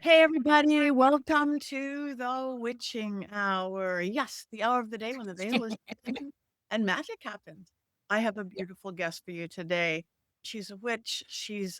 Hey, everybody, welcome to the Witching Hour. Yes, the hour of the day when the veil is thin and magic happens. I have a Yeah. beautiful guest for you today. She's a witch. She's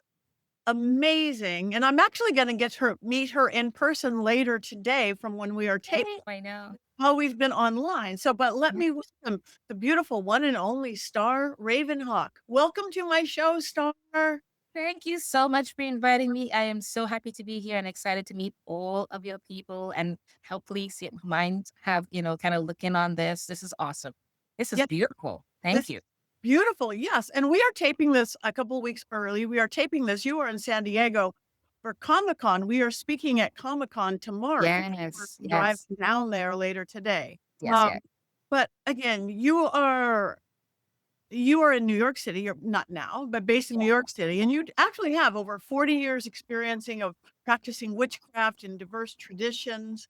amazing. And I'm actually going to get her meet her in person later today from when we are taping Yay! I know. while we've been online. But let Mhm. me welcome the beautiful one and only Starr RavenHawk. Welcome to my show, Starr. Thank you so much for inviting me. I am so happy to be here and excited to meet all of your people and hopefully see minds have, kind of looking on this. This is awesome. This is Yes, beautiful. this Thank you. beautiful, yes, and we are taping this a couple weeks early. We are taping this you are in San Diego for Comic-Con. We are speaking at Comic-Con tomorrow. We're Yes. driving Yes. down there later today. Yes. Um, Yes. but again, you are in New York City. You're not now, but based in New Yeah. York City, and you actually have over 40 years experiencing of practicing witchcraft in diverse traditions.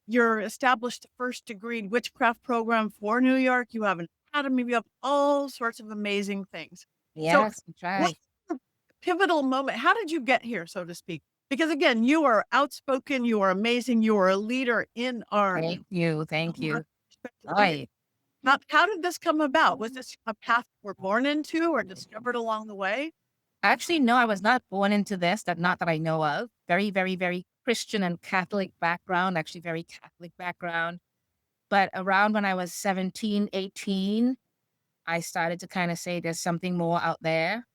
You're established a first degree witchcraft program for New York. You have an academy. You have all sorts of amazing things. So, Yes. We what's try. the pivotal moment? How did you get here, so to speak? Because again, you are outspoken. You are amazing. You are a leader in our Thank you. Thank our you. respective community. Right. How did this come about? Was this a path you were born into or discovered along the way? Actually, no, I was not born into this, that not that I know of. Very, very, very Christian and Catholic background, actually very Catholic background. But around when I was 17, 18, I started to kind of say there's something more out there.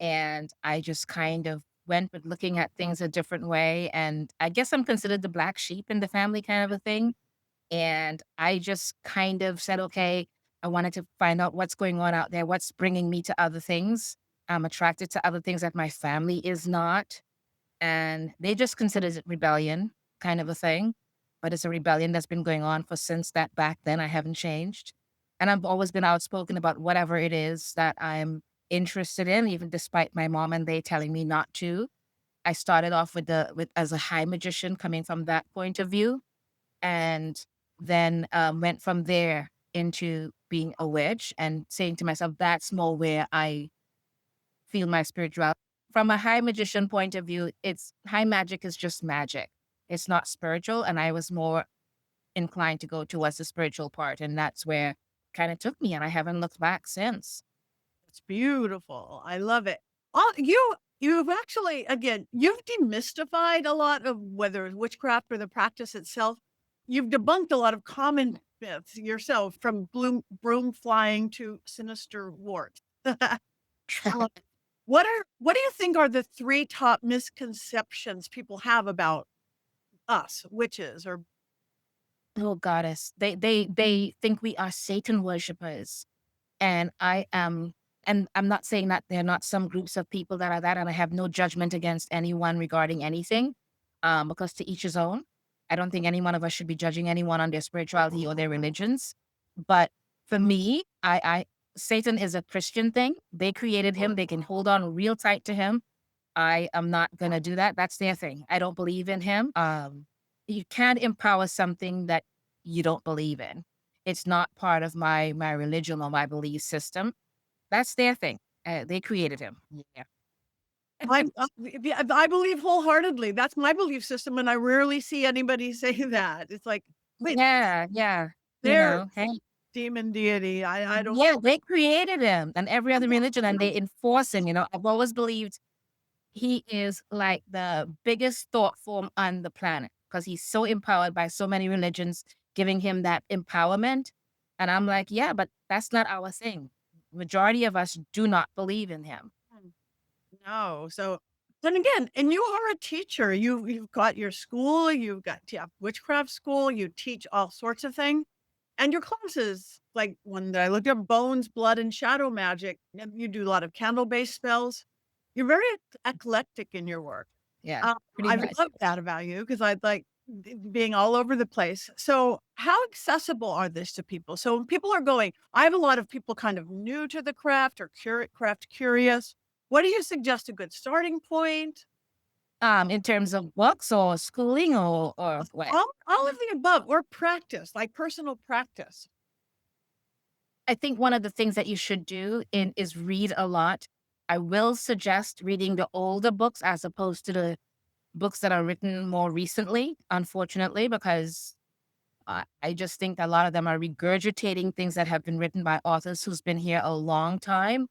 And I just kind of went with looking at things a different way. And I guess I'm considered the black sheep in the family kind of a thing. And I just kind of said, okay, I wanted to find out what's going on out there, what's bringing me to other things. I'm attracted to other things that my family is not. And they just considered it rebellion kind of a thing. But it's a rebellion that's been going on for since that back then. I haven't changed. And I've always been outspoken about whatever it is that I'm interested in, even despite my mom and they telling me not to. I started off with as a high magician coming from that point of view, and then went from there into being a witch and saying to myself, that's more where I feel my spirituality. From a high magician point of view, it's high magic is just magic. It's not spiritual. And I was more inclined to go towards the spiritual part. And that's where kind of took me. And I haven't looked back since. It's beautiful. I love it. You've actually again, you've demystified a lot of whether it's witchcraft or the practice itself. You've debunked a lot of common myths yourself, from broom flying to sinister warts. Uh, what do you think are the three top misconceptions people have about us, witches, or Oh goddess. They think we are Satan worshippers. And I am, and I'm not saying that there are not some groups of people that are that, and I have no judgment against anyone regarding anything, because to each his own. I don't think any one of us should be judging anyone on their spirituality or their religions. But for me, Satan is a Christian thing. They created him. They can hold on real tight to him. I am not gonna do that. That's their thing. I don't believe in him. You can't empower something that you don't believe in. It's not part of my religion or my belief system. That's their thing. They created him. Yeah. yeah, I believe wholeheartedly. That's my belief system, and I rarely see anybody say that. It's like, wait, Yeah, yeah. they're Hey, demon deity. I don't. yeah, they created him and every other religion and they enforce him. I've always believed he is like the biggest thought form on the planet because he's so empowered by so many religions giving him that empowerment. And I'm like, yeah, but that's not our thing. Majority of us do not believe in him. No. So then again, and you are a teacher. You've got your school. You've got witchcraft school. You teach all sorts of things, and your classes, like one that I looked up, bones, blood, and shadow magic. And you do a lot of candle based spells. You're very eclectic in your work. Yeah, pretty I much. love that about you because I like being all over the place. So, how accessible are this to people? So, when people are going, I have a lot of people kind of new to the craft or craft curious. What do you suggest a good starting point? In terms of books or schooling or what? All of the above, or practice, like personal practice. I think one of the things that you should do is read a lot. I will suggest reading the older books as opposed to the books that are written more recently, unfortunately, because I just think a lot of them are regurgitating things that have been written by authors who's been here a long time.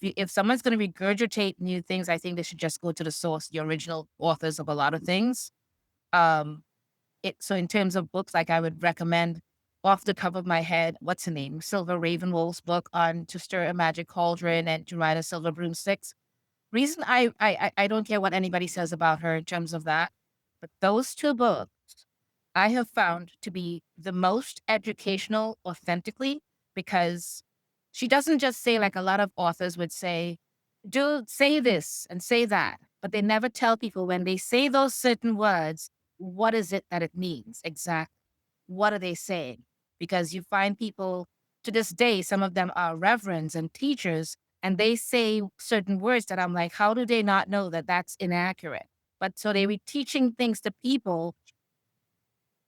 If someone's going to regurgitate new things, I think they should just go to the source, the original authors of a lot of things. Um, so in terms of books, like I would recommend off the top of my head, what's her name? Silver Ravenwolf's book on To Stir a Magic Cauldron and To Ride a Silver Broomsticks. Reason I don't care what anybody says about her in terms of that, but those two books I have found to be the most educational authentically, because she doesn't just say, like a lot of authors would say, do say this and say that, but they never tell people when they say those certain words, what is it that it means exactly? What are they saying? Because you find people to this day, some of them are reverends and teachers, and they say certain words that I'm like, how do they not know that that's inaccurate? But so they be teaching things to people,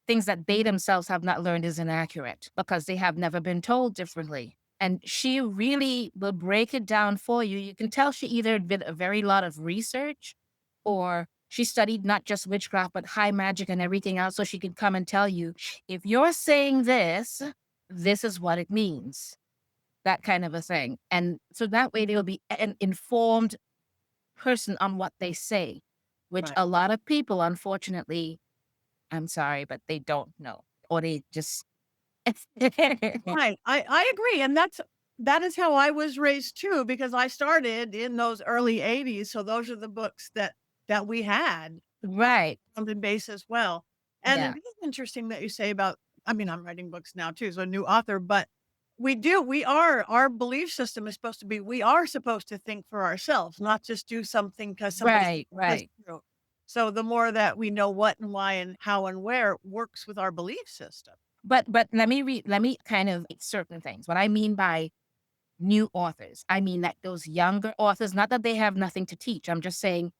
things that they themselves have not learned is inaccurate because they have never been told differently. And she really will break it down for you. You can tell she either did a very lot of research or she studied not just witchcraft, but high magic and everything else. So she can come and tell you, if you're saying this, this is what it means, that kind of a thing. And so that way they'll be an informed person on what they say, which Right. a lot of people, unfortunately, I'm sorry, but they don't know, or they just Right. I agree. And that is how I was raised too, because I started in those early 80s. So those are the books that we had Right. on the base as well. And Yeah. it is interesting that you say about, I mean, I'm writing books now too, so a new author, but our belief system is supposed to be, we are supposed to think for ourselves, not just do something because somebody Right, says right. to. So the more that we know what and why and how and where works with our belief system. But let me kind of certain things. What I mean by new authors, I mean that those younger authors, not that they have nothing to teach. I'm just saying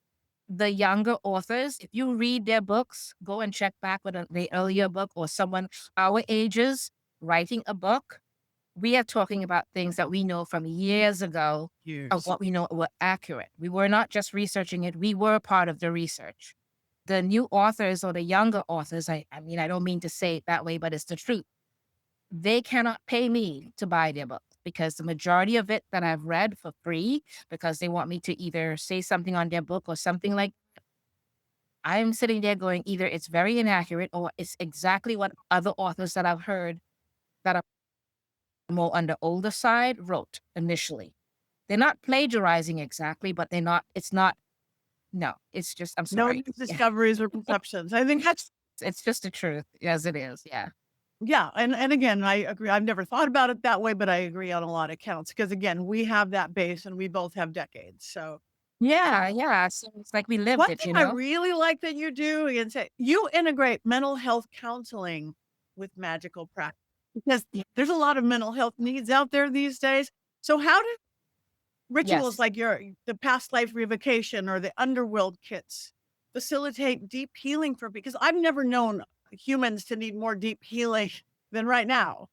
the younger authors, if you read their books, go and check back with the earlier book or someone our ages writing a book. We are talking about things that we know from years ago of Years. what we know were accurate. We were not just researching it, we were part of the research. The new authors or the younger authors, I mean, I don't mean to say it that way, but it's the truth. They cannot pay me to buy their book because the majority of it that I've read for free, because they want me to either say something on their book or something like, I'm sitting there going, either it's very inaccurate or it's exactly what other authors that I've heard that are more on the older side wrote initially. They're not plagiarizing exactly, but it's not, no, it's just, I'm No sorry. new Yeah. discoveries or perceptions. I think that's It's just the truth as it is. Yeah. yeah, and again, I agree. I've never thought about it that way, but I agree on a lot of counts because again, we have that base and we both have decades. So Yeah. Yeah. So it's like we lived one it, thing you I know? really like that you do is that you integrate mental health counseling with magical practice because Yeah. there's a lot of mental health needs out there these days. So how do rituals Yes. like the past life revocation or the underworld kits facilitate deep healing for because I've never known humans to need more deep healing than right now.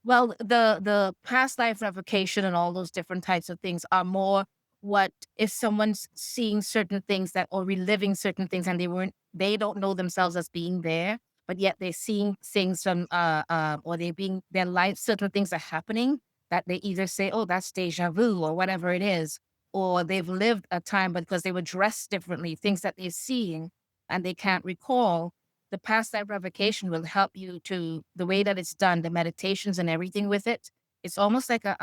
Well, the past life revocation and all those different types of things are more what if someone's seeing certain things that or reliving certain things and they don't know themselves as being there, but yet they're seeing things from or they being their life certain things are happening that they either say, oh, that's deja vu or whatever it is, or they've lived a time but because they were dressed differently, things that they're seeing and they can't recall. The past life revocation will help you to the way that it's done, the meditations and everything with it. It's almost like a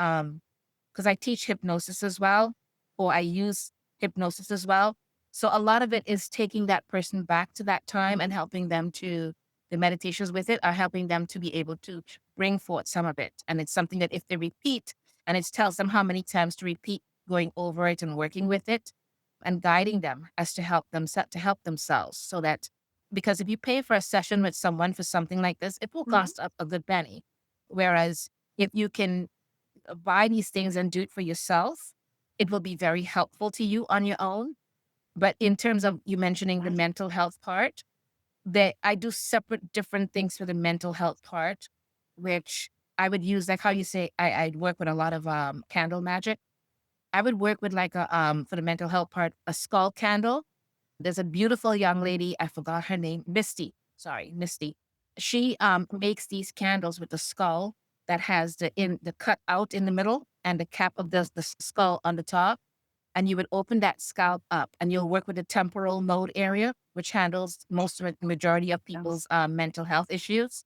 because I teach hypnosis as well, or I use hypnosis as well. So a lot of it is taking that person back to that time and helping them to the meditations with it are helping them to be able to bring forth some of it. And it's something that if they repeat and it tells them how many times to repeat going over it and working with it and guiding them as to help them set to help themselves so that because if you pay for a session with someone for something like this, it will Mhm. cost a good penny. Whereas if you can buy these things and do it for yourself, it will be very helpful to you on your own. But in terms of you mentioning the Right. mental health part, that I do separate different things for the mental health part, which I would use like how you say I work with a lot of candle magic. I would work with like a for the mental health part, a skull candle. There's a beautiful young lady, I forgot her name, Misty. Sorry, Misty. She makes these candles with the skull that has the cut out in the middle and the cap of the skull on the top. And you would open that scalp up and you'll work with the temporal lobe area, which handles most of the majority of people's mental health issues.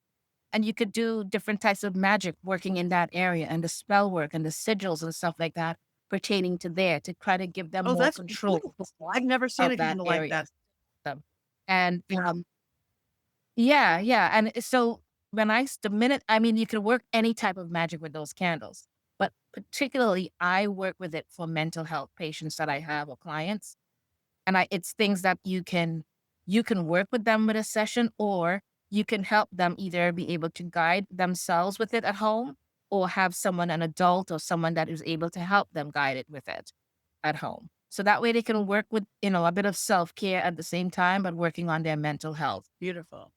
And you could do different types of magic working in that area and the spell work and the sigils and stuff like that pertaining to there to try to give them Oh, more that's control beautiful. I've never seen of a that candle like area. that. And yeah, yeah. And so the minute, I mean, you can work any type of magic with those candles, but particularly I work with it for mental health patients that I have or clients. And it's things that you can work with them with a session, or you can help them either be able to guide themselves with it at home, or have someone, an adult or someone that is able to help them guide it with it at home. So that way they can work with, a bit of self-care at the same time, but working on their mental health. Beautiful.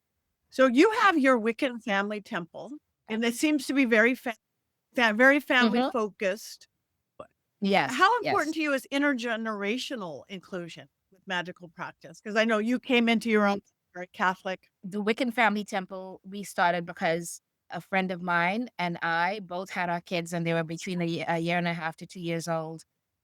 So you have your Wiccan Family Temple, and it seems to be very family Hmm. focused. Yes, How important yes. to you is intergenerational inclusion with magical practice? Because I know you came into your own very Catholic. The Wiccan Family Temple, we started because a friend of mine and I both had our kids, and they were between a year and a half to 2 years old.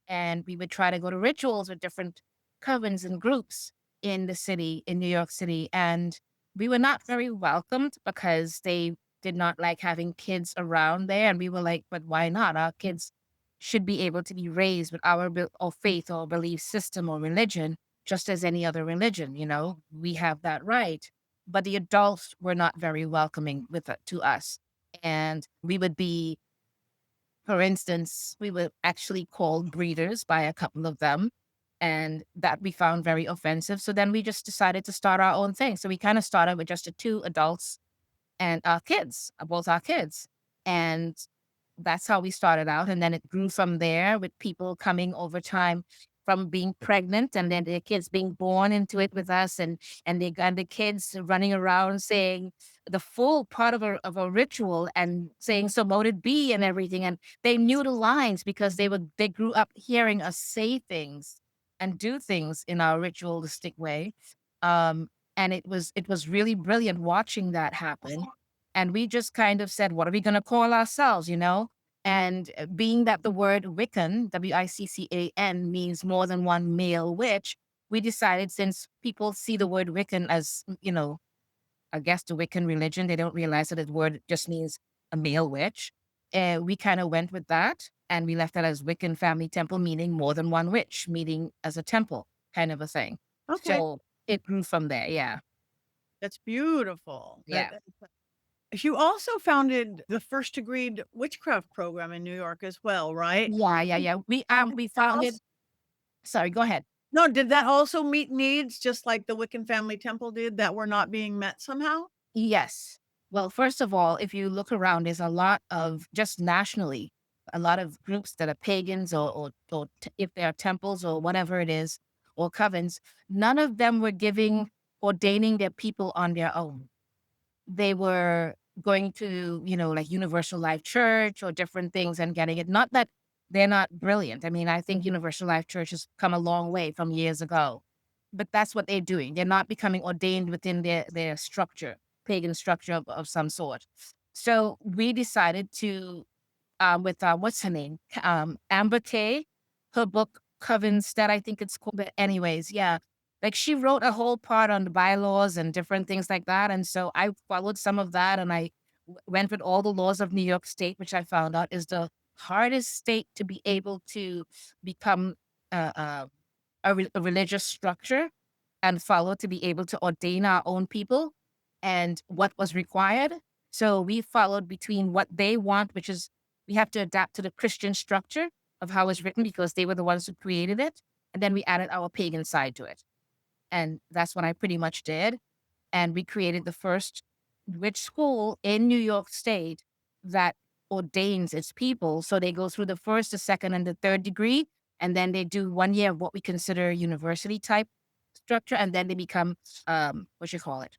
And we would try to go to rituals with different covens and groups in the city, in New York City. And we were not very welcomed because they did not like having kids around there. And we were like, but why not? Our kids should be able to be raised with our or faith or belief system or religion, just as any other religion. We have that right. But the adults were not very welcoming with it to us. And we would be, for instance, we were actually called breeders by a couple of them, and that we found very offensive. So then we just decided to start our own thing. So we kind of started with just the two adults and our kids, both our kids. And that's how we started out. And then it grew from there with people coming over time from being pregnant, and then their kids being born into it with us, and they got the kids running around saying the full part of a ritual and saying, so mote it be, and everything. And they knew the lines because they grew up hearing us say things and do things in our ritualistic way. Um, and it was really brilliant watching that happen. And we just kind of said, what are we going to call ourselves? And being that the word Wiccan, Wiccan, means more than one male witch, we decided, since people see the word Wiccan as, I guess the Wiccan religion, they don't realize that the word just means a male witch. We kind of went with that, and we left that as Wiccan Family Temple, meaning more than one witch, meaning as a temple kind of a thing. Okay, So it grew from there. Yeah. that's beautiful. Yeah. You also founded the First Degree Witchcraft program in New York as well, right? Yeah. Yeah. Yeah. We found it. Sorry, go ahead. No, did that also meet needs just like the Wiccan Family Temple did that were not being met somehow? Yes. Well, first of all, if you look around, there's a lot of, just nationally, a lot of groups that are pagans, or if they are temples or whatever it is, or covens. None of them were ordaining their people on their own. They were going to, like Universal Life Church or different things and getting it. Not that they're not brilliant. I mean, I think Universal Life Church has come a long way from years ago, but that's what they're doing. They're not becoming ordained within their structure, pagan structure of some sort. So we decided to, with what's her name, Amber Kay, her book Covens, that I think it's called. But anyways, yeah, like she wrote a whole part on the bylaws and different things like that, and so I followed some of that, and I went with all the laws of New York State, which I found out is the hardest state to be able to become uh, uh, a religious structure and follow, to be able to ordain our own people, and what was required. So we followed between what they want, which is we have to adapt to the Christian structure of how it's written because they were the ones who created it. And then we added our pagan side to it. And that's what I pretty much did. And we created the first witch school in New York State that ordains its people. So they go through the first, the second, and the third degree. And then they do 1 year of what we consider university type structure. And then they become, what you call it,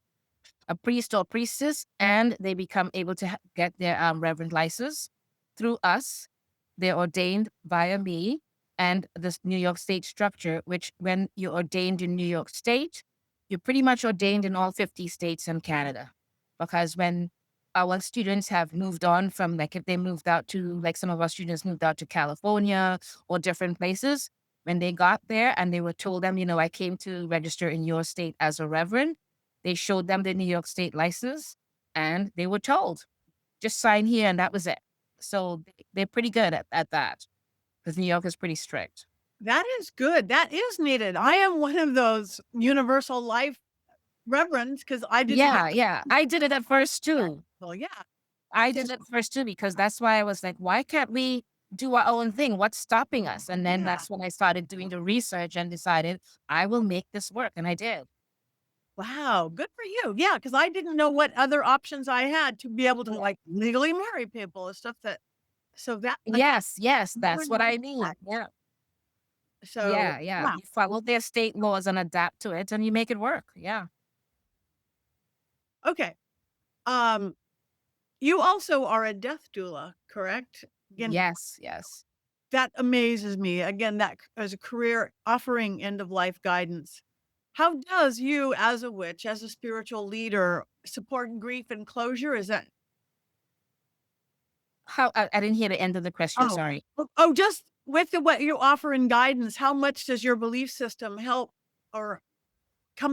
a priest or priestess. And they become able to get their reverend license through us. They're ordained via me. and this New York State structure, which when you're ordained in New York State, you're pretty much ordained in all 50 states and Canada. Because when our students have moved on from, like, if they moved out to, like, some of our students moved out to California or different places, when they got there and they were told them, I came to register in your state as a reverend, they showed them the New York State license and they were told, just sign here and that was it. So they're pretty good at that because New York is pretty strict. That is good. That is needed. I am one of those universal life reverends because I didn't have Yeah, yeah. I did it at first that. too. Well, yeah. I did it first too because that's why I was like, why can't we do our own thing? What's stopping us? And then Yeah. that's when I started doing the research and decided I will make this work. And I did. Wow, good for you. Yeah, because I didn't know what other options I had to be able to, like, legally marry people and stuff that so that like, Yes, yes, that's learning what I that. mean. Yeah. So, Yeah, yeah. wow. You follow their state laws and adapt to it and you make it work. Yeah. Okay. Um, you also are a death doula, correct? Again, Yes, yes. that amazes me. Again, that as a career offering end of life guidance. How does you as a witch, as a spiritual leader, support grief and closure? Is that How I didn't hear the end of the question, oh, sorry. just with the what you offer in guidance, how much does your belief system help or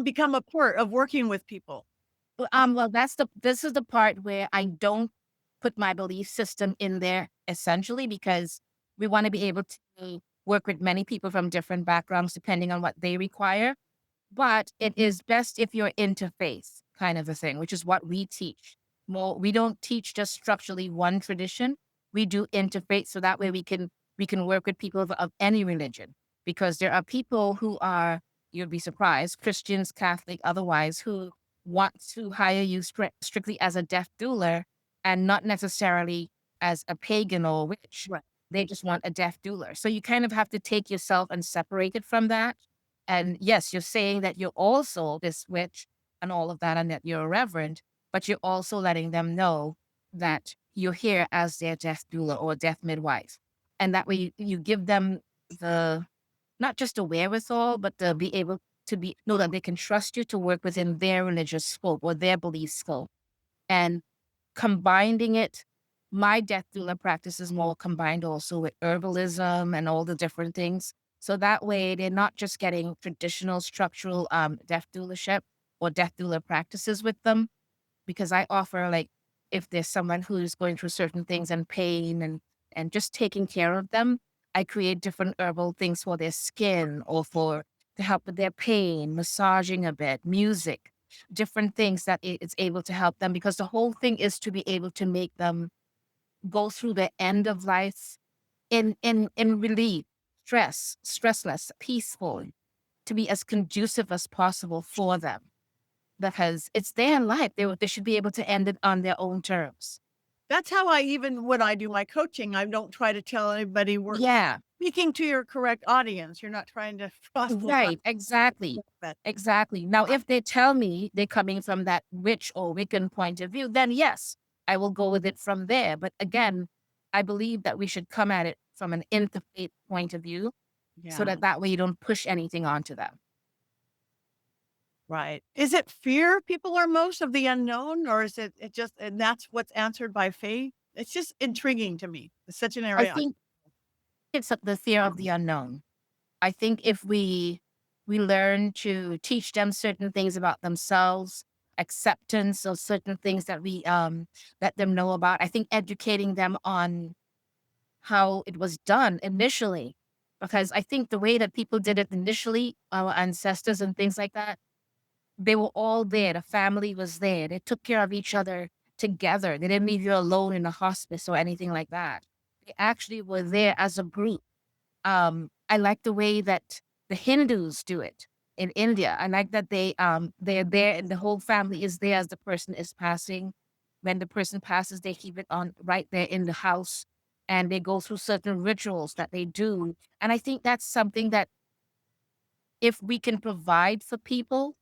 become a part of working with people? Well, this is the part where I don't put my belief system in there essentially because we want to be able to work with many people from different backgrounds depending on what they require. But it is best if you're interfaith kind of a thing, which is what we teach. More, we don't teach just structurally one tradition. We do interfaith, so that way we can work with people of any religion. Because there are people who are, you'd be surprised, Christians, Catholic, otherwise, who want to hire you strictly as a death doula and not necessarily as a pagan or witch. Right. They just want a death doula. So you kind of have to take yourself and separate it from that. And yes, you're saying that you're also this witch and all of that, and that you're a reverend, but you're also letting them know that you're here as their death doula or death midwife. And that way you give them the, not just the wherewithal, but to be able to know that they can trust you to work within their religious scope or their belief scope. And combining it, my death doula practice is more combined also with herbalism and all the different things. So that way they're not just getting traditional structural death doulaship or death doula practices with them, because I offer, like, if there's someone who's going through certain things and pain and just taking care of them, I create different herbal things for their skin or for to help with their pain, massaging a bit, music, different things that it's able to help them, because the whole thing is to be able to make them go through the end of life in relief, stressless, peaceful, to be as conducive as possible for them, because it's their life. They should be able to end it on their own terms. That's how I even when I do my coaching, I don't try to tell anybody we're Yeah, speaking to your correct audience. You're not trying to proselytize. right. Exactly. But Exactly. Now, if they tell me they're coming from that witch or Wiccan point of view, then yes, I will go with it from there. But again, I believe that we should come at it from an interfaith point of view, so yeah, that way you don't push anything onto them. right. Is it fear people are most of the unknown, or is it just and that's what's answered by faith? It's just intriguing to me. It's such an I area. think it's the fear of the unknown. I think if we learn to teach them certain things about themselves, acceptance of certain things that we let them know about. I think educating them on how it was done initially, because I think the way that people did it initially, our ancestors and things like that, they were all there. The family was there. They took care of each other together. They didn't leave you alone in a hospice or anything like that. They actually were there as a group. I like the way that the Hindus do it in India. I like that they're there and the whole family is there as the person is passing. When the person passes, they keep it on right there in the house, and they go through certain rituals that they do. And I think that's something that, if we can provide for people,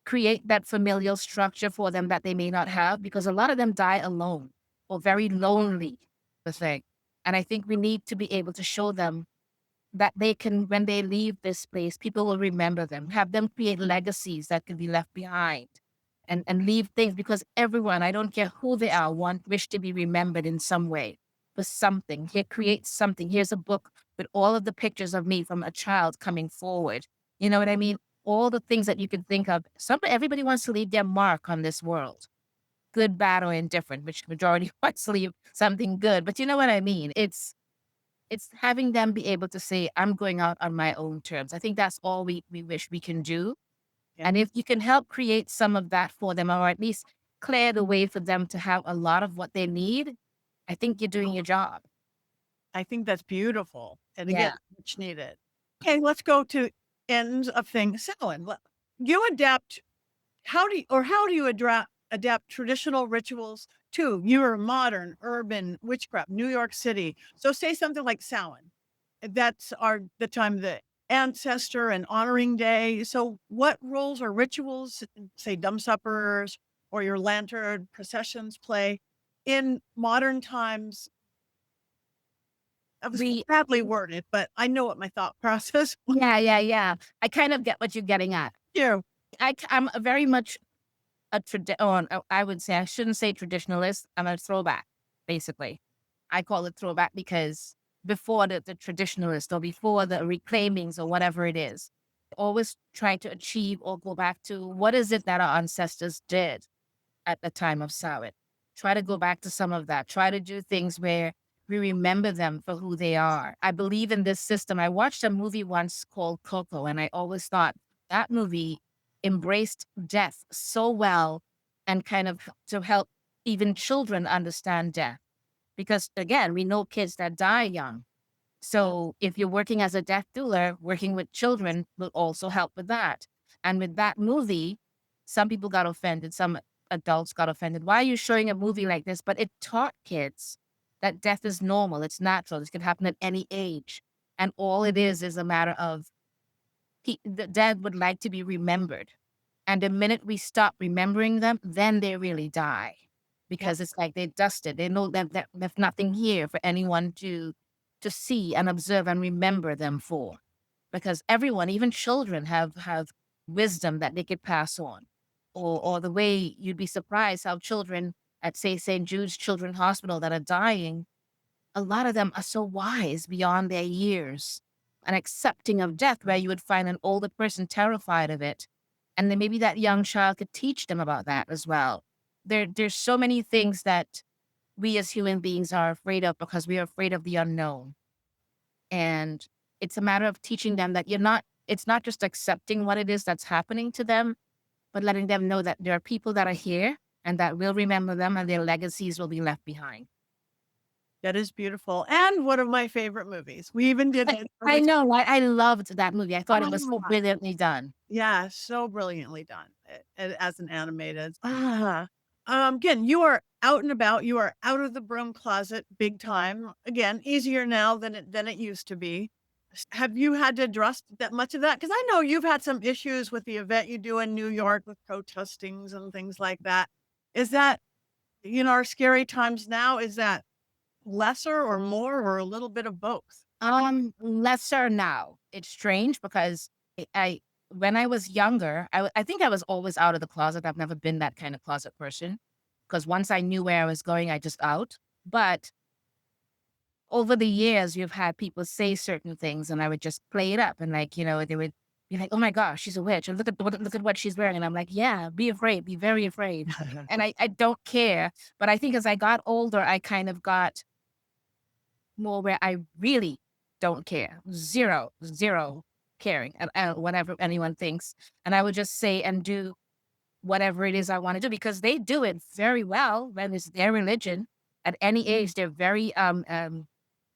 create that familial structure for them that they may not have, because a lot of them die alone or very lonely, the thing. And I think we need to be able to show them that they can, when they leave this place, people will remember them, have them create legacies that can be left behind and leave things, because everyone, I don't care who they are, wish to be remembered in some way for something. Here, create something. Here's a book with all of the pictures of me from a child coming forward. You know what I mean? All the things that you can think of. Everybody wants to leave their mark on this world, good, bad, or indifferent, which majority wants to leave something good. But you know what I mean? It's having them be able to say, I'm going out on my own terms. I think that's all we wish we can do. Yeah. And if you can help create some of that for them, or at least clear the way for them to have a lot of what they need, I think you're doing your job. I think that's beautiful. And again, Yeah. much needed. Okay, let's go to ends of things. So, and you adapt. How do you adapt traditional rituals to your modern urban witchcraft, New York City? So, say something like Samhain. That's the time of the ancestor and honoring day. So, what roles or rituals, say dumb suppers or your lantern processions, play in modern times? I was We badly worded, but I know what my thought process was. yeah. I kind of get what you're getting at. You. I'm a very much I would say, I shouldn't say traditionalist. I'm a throwback, basically. I call it throwback because before the traditionalist, or before the reclaimings, or whatever it is, always try to achieve or go back to what is it that our ancestors did at the time of Samhain. Try to go back to some of that. Try to do things where we remember them for who they are. I believe in this system. I watched a movie once called Coco, and I always thought that movie embraced death so well, and kind of to help even children understand death. Because again, we know kids that die young. So if you're working as a death doula, working with children will also help with that. And with that movie, some people got offended, some adults got offended. Why are you showing a movie like this? But it taught kids that death is normal, it's natural, this can happen at any age. And all it is a matter of the dead would like to be remembered. And the minute we stop remembering them, then they really die. Because it's like they dusted. They know that there's nothing here for anyone to see and observe and remember them for. Because everyone, even children, have wisdom that they could pass on. Or the way you'd be surprised how children at, say, St. Jude's Children's Hospital that are dying, a lot of them are so wise beyond their years and accepting of death, where you would find an older person terrified of it. And then maybe that young child could teach them about that as well. There's so many things that we as human beings are afraid of because we are afraid of the unknown. And it's a matter of teaching them that it's not just accepting what it is that's happening to them, but letting them know that there are people that are here and that will remember them, and their legacies will be left behind. That is beautiful, and one of my favorite movies. We even did it for I Witch. know, right? I loved that movie. I thought it was so Oh, brilliantly done. yeah, so brilliantly done, as an animated. Again, you are out and about. You are out of the broom closet big time. Again, easier now than it used to be. Have you had to address that much of that? Because I know you've had some issues with the event you do in New York with protestings and things like that. Is that, our scary times now, is that lesser or more or a little bit of both? Lesser now. It's strange because I when I was younger, I think I was always out of the closet. I've never been that kind of closet person, because once I knew where I was going, I just out. But over the years, you've had people say certain things, and I would just play it up, and like, they would be like, "Oh my gosh, she's a witch, and look at what she's wearing," and I'm like, "Yeah, be afraid, be very afraid," and I don't care. But I think as I got older, I kind of got more where I really don't care. Zero caring and whatever anyone thinks. And I would just say and do whatever it is I want to do, because they do it very well when it's their religion. At any age, they're very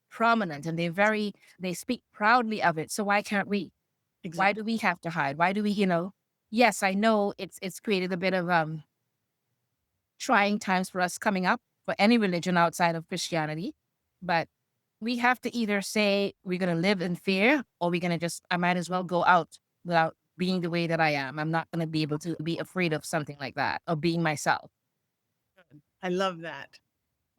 prominent, and they speak proudly of it. So why can't we? Why Exactly. do we have to hide? Why do we, yes, I know it's created a bit of trying times for us coming up for any religion outside of Christianity. But we have to either say we're going to live in fear, or we're going to I might as well go out without being the way that I am. I'm not going to be able to be afraid of something like that, or being myself. I love that.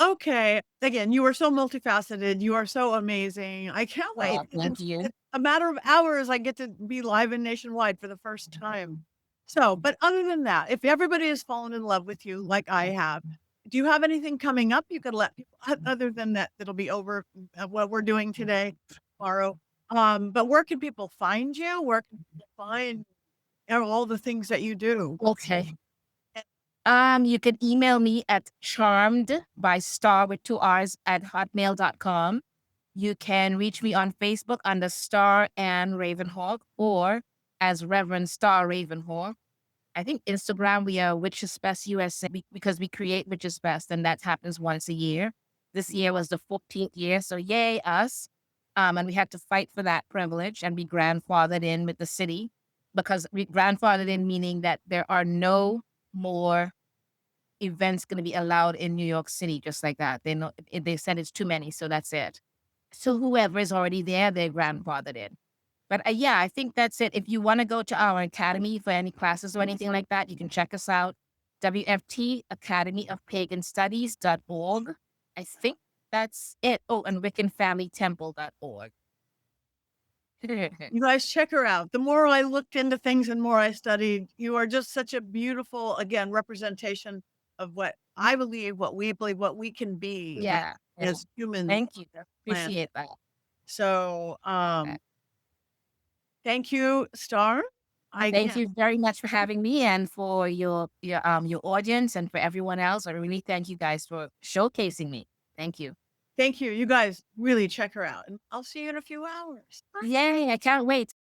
Okay. Again, you are so multifaceted. You are so amazing. I can't wait. Well, thank you. In a matter of hours, I get to be live and nationwide for the first time. So, but other than that, if everybody has fallen in love with you like I have, do you have anything coming up you could let people other than that that'll be over what we're doing today, tomorrow? But where can people find you? Where can people find all the things that you do? Okay. You can email me at charmed by star with two R's at hotmail.com. You can reach me on Facebook under Starr Ann RavenHawk or as Reverend Starr RavenHawk. I think Instagram, we are Witches Best USA because we create Witches Best, and that happens once a year. This year was the 14th year, so yay us. And we had to fight for that privilege and be grandfathered in with the city because we grandfathered in, meaning that there are no more events going to be allowed in New York City, just like that. They said it's too many, so that's it. So whoever is already there, they're grandfathered in. But yeah, I think that's it. If you want to go to our academy for any classes or anything like that, you can check us out. WFT Academy of Pagan Studies.org. I think that's it. Oh, and WiccanFamilyTemple.org. You guys check her out. The more I looked into things and more I studied, you are just such a beautiful, again, representation of what I believe, what we believe, what we can be Yeah. as humans. Thank you. Appreciate that. So, thank you, Starr. Thank you very much for having me and for your audience and for everyone else. I really thank you guys for showcasing me. Thank you. Thank you. You guys really check her out. And I'll see you in a few hours. Yay, I can't wait.